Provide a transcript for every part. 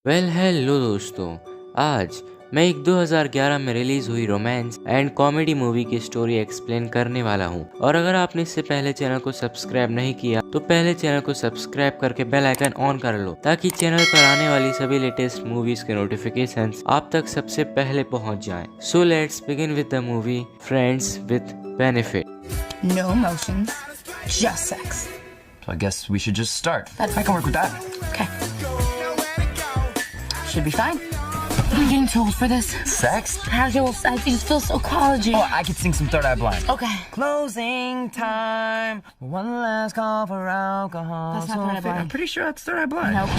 Hello दोस्तों। आज मैं एक 2011 में रिलीज हुई रोमांस एंड कॉमेडी मूवी की स्टोरी एक्सप्लेन करने वाला हूं। और अगर आपने इससे पहले चैनल को सब्सक्राइब नहीं किया तो पहले चैनल को सब्सक्राइब करके बेल आइकन ऑन कर लो ताकि चैनल पर आने वाली सभी लेटेस्ट मूवीज के नोटिफिकेशंस आप तक सबसे पहले पहुंच जाएं। So let's begin with the movie friends with benefit. No emotions, just sex. So I guess we should just start. That's- I can work with that. Okay. Should be fine. I'm getting too old for this. Sex? Casual sex, you just feel so college-y. Oh, I could sing some Third Eye Blind. Okay. Closing time. One last call for alcohol. That's not Third Eye Blind. I'm pretty sure that's Third Eye Blind. Nope.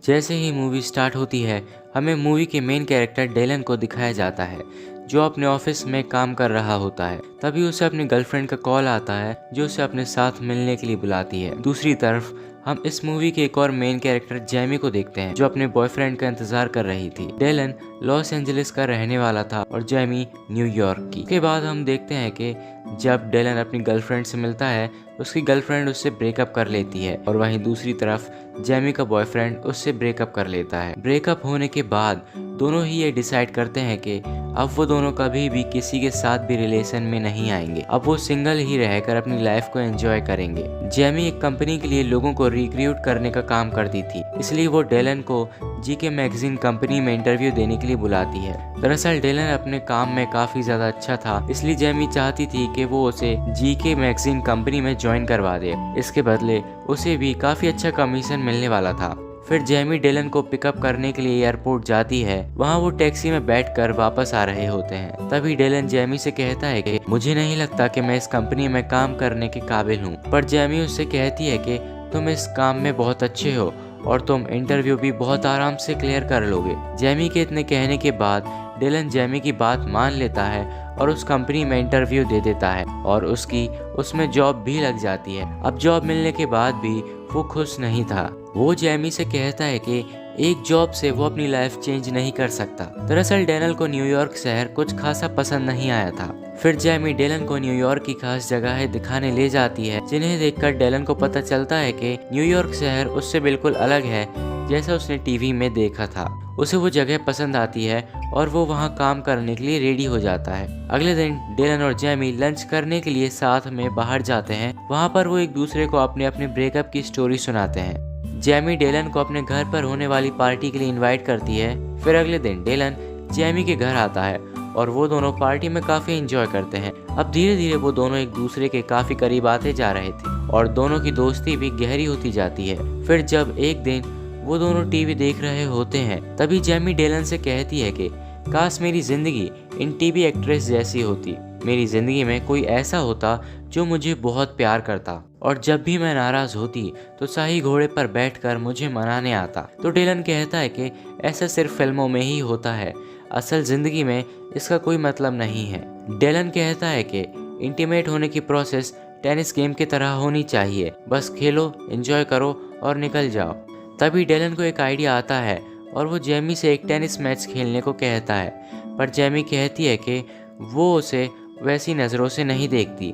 जैसे ही movie start होती है हमें movie के main character Dillon को दिखाया जाता है जो अपने ऑफिस में काम कर रहा होता है। तभी उसे अपनी गर्लफ्रेंड का कॉल आता है जो उसे अपने साथ मिलने के लिए बुलाती है। दूसरी तरफ हम इस मूवी के एक और मेन कैरेक्टर जैमी को देखते हैं जो अपने बॉयफ्रेंड का इंतजार कर रही थी। डेलन लॉस एंजलिस का रहने वाला था और जैमी न्यूयॉर्क की। इसके बाद हम देखते हैं कि जब डेलन अपनी गर्लफ्रेंड से मिलता है उसकी गर्लफ्रेंड उससे ब्रेकअप कर लेती है और वहीं दूसरी तरफ जैमी का बॉयफ्रेंड उससे ब्रेकअप कर लेता है। ब्रेकअप होने के बाद दोनों ही ये डिसाइड करते हैं कि अब वो दोनों कभी भी किसी के साथ भी रिलेशन में नहीं आएंगे। अब वो सिंगल ही रहकर अपनी लाइफ को एंजॉय करेंगे। जैमी एक कंपनी के लिए लोगों को रिक्रूट करने का काम करती थी, इसलिए वो डेलन को जीके मैगजीन कंपनी में इंटरव्यू देने के लिए बुलाती है। दरअसल डेलन अपने काम में काफी ज्यादा अच्छा था, इसलिए जैमी चाहती थी कि वो उसे जीके मैगजीन कंपनी में ज्वाइन करवा दे। इसके बदले उसे भी काफी अच्छा कमीशन मिलने वाला था। फिर जैमी डेलन को पिकअप करने के लिए एयरपोर्ट जाती है। वहाँ वो टैक्सी में बैठकर वापस आ रहे होते हैं। तभी डेलन जैमी से कहता है कि मुझे नहीं लगता कि मैं इस कंपनी में काम करने के काबिल हूँ। पर जैमी उससे कहती है कि तुम इस काम में बहुत अच्छे हो और तुम इंटरव्यू भी बहुत आराम से क्लियर कर लोगे। जैमी के इतने कहने के बाद डेलन जैमी की बात मान लेता है और उस कंपनी में इंटरव्यू दे देता है और उसकी उसमें जॉब भी लग जाती है। अब जॉब मिलने के बाद भी वो खुश नहीं था। वो जैमी से कहता है कि एक जॉब से वो अपनी लाइफ चेंज नहीं कर सकता। दरअसल डेलन को न्यूयॉर्क शहर कुछ खासा पसंद नहीं आया था। फिर जैमी डेलन को न्यूयॉर्क की खास जगहें दिखाने ले जाती है जिन्हें देखकर डेलन को पता चलता है कि न्यूयॉर्क शहर उससे बिल्कुल अलग है जैसा उसने टीवी में देखा था। उसे वो जगह पसंद आती है और वो वहाँ काम करने के लिए रेडी हो जाता है। अगले दिन डेलन और जैमी लंच करने के लिए साथ में बाहर जाते हैं। वहाँ पर वो एक दूसरे को अपने अपने ब्रेकअप की स्टोरी सुनाते हैं। जैमी डेलन को अपने घर पर होने वाली पार्टी के लिए इनवाइट करती है। फिर अगले दिन डेलन जैमी के घर आता है और वो दोनों पार्टी में काफी एंजॉय करते हैं। अब धीरे धीरे वो दोनों एक दूसरे के काफी करीब आते जा रहे थे और दोनों की दोस्ती भी गहरी होती जाती है। फिर जब एक दिन वो दोनों टीवी देख रहे होते हैं तभी जैमी डेलन से कहती है कि काश मेरी जिंदगी इन टीवी एक्ट्रेस जैसी होती। मेरी जिंदगी में कोई ऐसा होता जो मुझे बहुत प्यार करता और जब भी मैं नाराज होती तो शाही घोड़े पर बैठकर मुझे मनाने आता। तो डेलन कहता है कि ऐसा सिर्फ फिल्मों में ही होता है, असल जिंदगी में इसका कोई मतलब नहीं है। डेलन कहता है कि इंटीमेट होने की प्रोसेस टेनिस गेम की तरह होनी चाहिए, बस खेलो, एंजॉय करो और निकल जाओ। तभी डेलन को एक आइडिया आता है और वो जैमी से एक टेनिस मैच खेलने को कहता है, पर जैमी कहती है कि वो उसे वैसी नज़रों से नहीं देखती।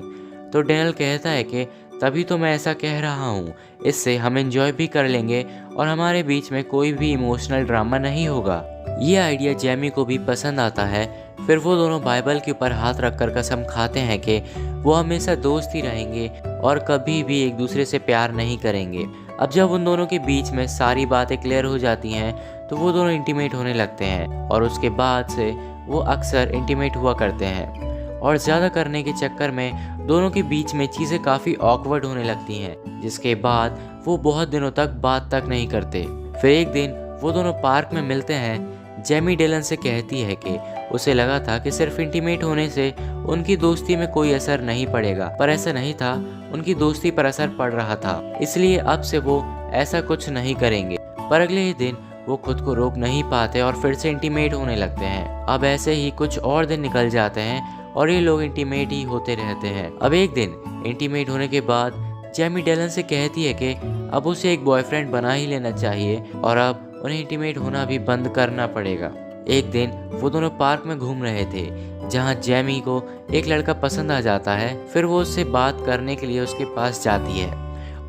तो डेलन कहता है कि तभी तो मैं ऐसा कह रहा हूँ, इससे हम एंजॉय भी कर लेंगे और हमारे बीच में कोई भी इमोशनल ड्रामा नहीं होगा। ये आइडिया जैमी को भी पसंद आता है। फिर वो दोनों बाइबल के ऊपर हाथ रखकर कसम खाते हैं कि वो हमेशा दोस्त ही रहेंगे और कभी भी एक दूसरे से प्यार नहीं करेंगे। अब जब उन दोनों के बीच में सारी बातें क्लियर हो जाती हैं तो वो दोनों इंटीमेट होने लगते हैं और उसके बाद से वो अक्सर इंटीमेट हुआ करते हैं और ज़्यादा करने के चक्कर में दोनों के बीच में चीज़ें काफ़ी ऑकवर्ड होने लगती हैं, जिसके बाद वो बहुत दिनों तक बात तक नहीं करते। फिर एक दिन वो दोनों पार्क में मिलते हैं। जैमी डेलन से कहती है कि उसे लगा था कि सिर्फ इंटीमेट होने से उनकी दोस्ती में कोई असर नहीं पड़ेगा, पर ऐसा नहीं था। उनकी दोस्ती पर असर पड़ रहा था, इसलिए अब से वो ऐसा कुछ नहीं करेंगे। पर अगले ही दिन वो खुद को रोक नहीं पाते और फिर से इंटीमेट होने लगते हैं। अब ऐसे ही कुछ और दिन निकल जाते हैं और ये लोग इंटीमेट ही होते रहते हैं। अब एक दिन इंटीमेट होने के बाद जैमी डेलन से कहती है कि अब उसे एक बॉयफ्रेंड बना ही लेना चाहिए और अब उन्हें इंटीमेट होना भी बंद करना पड़ेगा। एक दिन वो दोनों पार्क में घूम रहे थे जहां जैमी को एक लड़का पसंद आ जाता है। फिर वो उससे बात करने के लिए उसके पास जाती है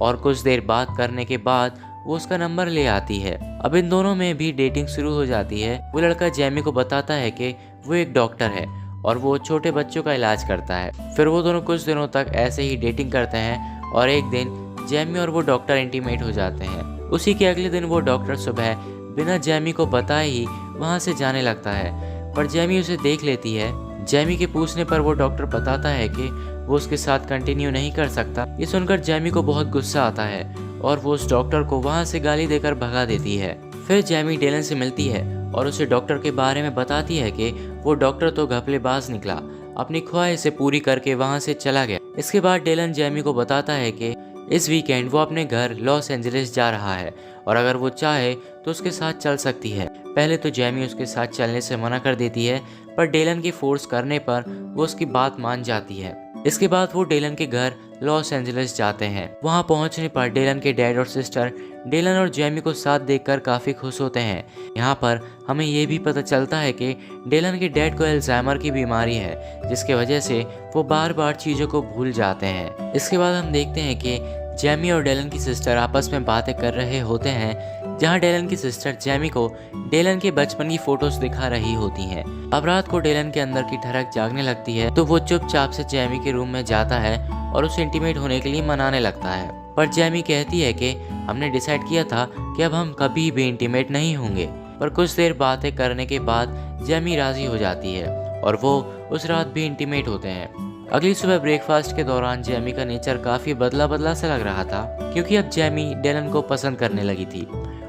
और कुछ देर बात करने के बाद वो उसका नंबर ले आती है। अब इन दोनों में भी डेटिंग शुरू हो जाती है। वो लड़का जैमी को बताता है कि वो एक डॉक्टर है और वो छोटे बच्चों का इलाज करता है। फिर वो दोनों कुछ दिनों तक ऐसे ही डेटिंग करते हैं और एक दिन जैमी और वो डॉक्टर इंटीमेट हो जाते हैं। उसी के अगले दिन वो डॉक्टर सुबह बिना जैमी को बताए ही वहाँ से जाने लगता है, पर जैमी उसे देख लेती है। जैमी के पूछने पर वो डॉक्टर बताता है कि वो उसके साथ कंटिन्यू नहीं कर सकता। ये सुनकर जैमी को बहुत गुस्सा आता है और वो उस डॉक्टर को वहाँ से गाली देकर भगा देती है। फिर जैमी डेलन से मिलती है और उसे डॉक्टर के बारे में बताती है कि वो डॉक्टर तो घपलेबाज निकला, अपनी ख्वाहिश से पूरी करके वहाँ से चला गया। इसके बाद डेलन जैमी को बताता है कि इस वीकेंड वो अपने घर लॉस एंजलिस जा रहा है और अगर वो चाहे तो उसके साथ चल सकती है। पहले तो जैमी उसके साथ चलने से मना कर देती है, पर डेलन की फोर्स करने पर वो उसकी बात मान जाती है। इसके बाद वो डेलन के घर लॉस एंजलिस जाते हैं। वहां पहुंचने पर डेलन के डैड और सिस्टर डेलन और जैमी को साथ देखकर काफी खुश होते हैं। यहाँ पर हमें ये भी पता चलता है कि डेलन के डैड को अल्जाइमर की बीमारी है, जिसके वजह से वो बार बार चीज़ों को भूल जाते हैं। इसके बाद हम देखते हैं कि जैमी और डेलन की सिस्टर आपस में बातें कर रहे होते हैं, जहां डेलन की सिस्टर जैमी को डेलन के बचपन की फोटोज दिखा रही होती हैं। अब रात को डेलन के अंदर की ठरक जागने लगती है तो वो चुपचाप से जैमी के रूम में जाता है और उसे इंटीमेट होने के लिए मनाने लगता है, पर जैमी कहती है कि हमने डिसाइड किया था कि अब हम कभी भी इंटीमेट नहीं होंगे। पर कुछ देर बातें करने के बाद जैमी राजी हो जाती है और वो उस रात भी इंटीमेट होते हैं। अगली सुबह ब्रेकफास्ट के दौरान जैमी का नेचर काफी बदला बदला सा लग रहा था, क्योंकि अब जैमी डेलन को पसंद करने लगी थी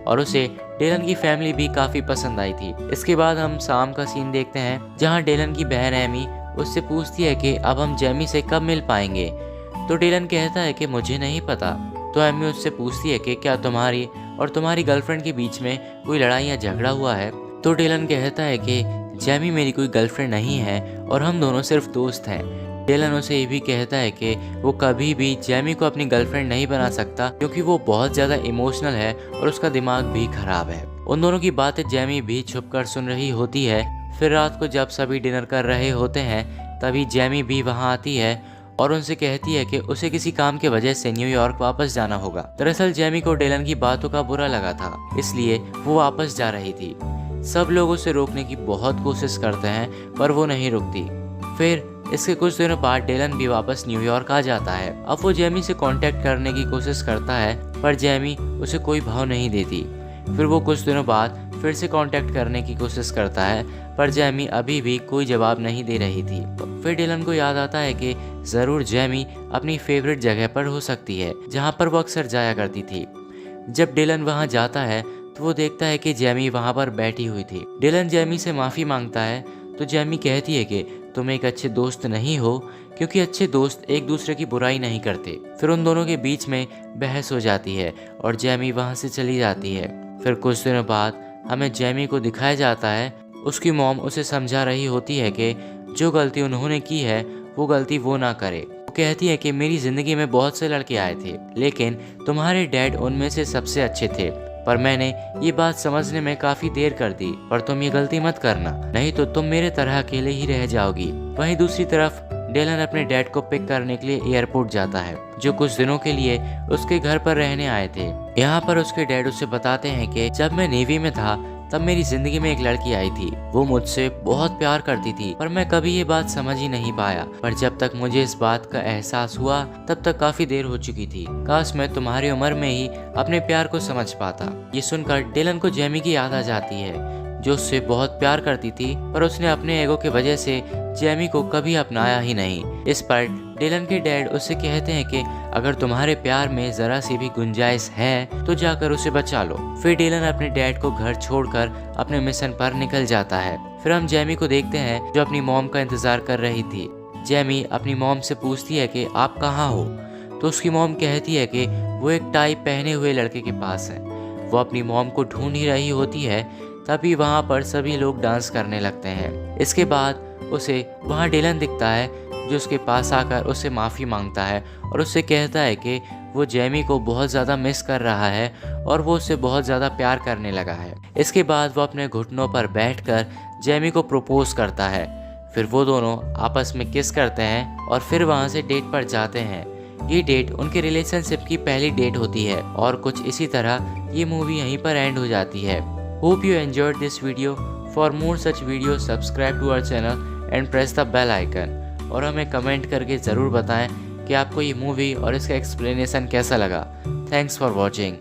और उसे डेलन की फैमिली भी काफी पसंद आई थी। इसके बाद हम शाम का सीन देखते हैं, जहां डेलन की बहन एमी उससे पूछती है कि अब हम जैमी से कब मिल पाएंगे। तो डेलन कहता है कि मुझे नहीं पता। तो एमी उससे पूछती है कि क्या तुम्हारी और तुम्हारी गर्लफ्रेंड के बीच में कोई लड़ाई या झगड़ा हुआ है। तो डेलन कहता है कि जैमी मेरी कोई गर्लफ्रेंड नहीं है और हम दोनों सिर्फ दोस्त हैं। डेलन उसे ये भी कहता है कि वो कभी भी जैमी को अपनी गर्लफ्रेंड नहीं बना सकता, क्योंकि वो बहुत ज़्यादा इमोशनल है और उसका दिमाग भी खराब है। उन दोनों की बातें जैमी भी छुपकर सुन रही होती है। फिर रात को जब सभी डिनर कर रहे होते हैं, तभी जैमी भी वहाँ आती है और उनसे कहती है कि उसे किसी काम की वजह से न्यूयॉर्क वापस जाना होगा। दरअसल जैमी को डेलन की बातों का बुरा लगा था, इसलिए वो वापस जा रही थी। सब लोग उसे रोकने की बहुत कोशिश करते हैं, पर वो नहीं रुकती। फिर इसके कुछ दिनों बाद डेलन भी वापस न्यूयॉर्क आ जाता है। अब वो जैमी से कांटेक्ट करने की कोशिश करता है, पर जैमी उसे कोई भाव नहीं देती। फिर वो कुछ दिनों बाद फिर से कांटेक्ट करने की कोशिश करता है, पर जैमी अभी भी कोई जवाब नहीं दे रही थी। फिर डेलन को याद आता है कि ज़रूर जैमी अपनी फेवरेट जगह पर हो सकती है, जहाँ पर वो अक्सर जाया करती थी। जब डेलन वहाँ जाता है तो वो देखता है कि जैमी वहाँ पर बैठी हुई थी। डेलन जैमी से माफ़ी मांगता है तो जैमी कहती है कि तुम एक अच्छे दोस्त नहीं हो, क्योंकि अच्छे दोस्त एक दूसरे की बुराई नहीं करते। फिर उन दोनों के बीच में बहस हो जाती है और जैमी वहाँ से चली जाती है। फिर कुछ दिनों बाद हमें जैमी को दिखाया जाता है, उसकी मॉम उसे समझा रही होती है कि जो गलती उन्होंने की है वो गलती वो ना करे। वो कहती है कि मेरी ज़िंदगी में बहुत से लड़के आए थे, लेकिन तुम्हारे डैड उनमें से सबसे अच्छे थे, पर मैंने ये बात समझने में काफी देर कर दी। पर तुम ये गलती मत करना, नहीं तो तुम मेरे तरह अकेले ही रह जाओगी। वहीं दूसरी तरफ डेलन अपने डैड को पिक करने के लिए एयरपोर्ट जाता है, जो कुछ दिनों के लिए उसके घर पर रहने आए थे। यहाँ पर उसके डैड उसे बताते हैं कि जब मैं नेवी में था तब मेरी जिंदगी में एक लड़की आई थी। वो मुझसे बहुत प्यार करती थी, पर मैं कभी ये बात समझ ही नहीं पाया। पर जब तक मुझे इस बात का एहसास हुआ तब तक काफी देर हो चुकी थी। काश मैं तुम्हारी उम्र में ही अपने प्यार को समझ पाता। ये सुनकर डेलन को जैमी की याद आ जाती है, जो उससे बहुत प्यार करती थी, पर उसने अपने ईगो की वजह से जैमी को कभी अपनाया ही नहीं। इस पर डेलन के डैड उससे कहते हैं कि अगर तुम्हारे प्यार में जरा सी भी गुंजाइश है तो जाकर उसे बचा लो। फिर डेलन अपने डैड को घर छोड़कर अपने मिशन पर निकल जाता है। फिर हम जैमी को देखते हैं, जो अपनी मॉम का इंतजार कर रही थी। जैमी अपनी मॉम से पूछती है कि आप कहाँ हो, तो उसकी मॉम कहती है कि वो एक टाई पहने हुए लड़के के पास है। वो अपनी मॉम को ढूंढ ही रही होती है, तभी वहाँ पर सभी लोग डांस करने लगते हैं। इसके बाद उसे वहाँ डेलन दिखता है, जो उसके पास आकर उससे माफ़ी मांगता है और उससे कहता है कि वो जैमी को बहुत ज़्यादा मिस कर रहा है और वो उससे बहुत ज़्यादा प्यार करने लगा है। इसके बाद वो अपने घुटनों पर बैठकर जैमी को प्रपोज करता है। फिर वो दोनों आपस में किस करते हैं और फिर वहाँ से डेट पर जाते हैं। ये डेट उनके रिलेशनशिप की पहली डेट होती है और कुछ इसी तरह ये मूवी यहीं पर एंड हो जाती है। Hope you enjoyed this video. For more such video subscribe to our channel and press the bell icon. और हमें कमेंट करके ज़रूर बताएं कि आपको ये मूवी और इसका एक्सप्लेनेशन कैसा लगा। Thanks for watching.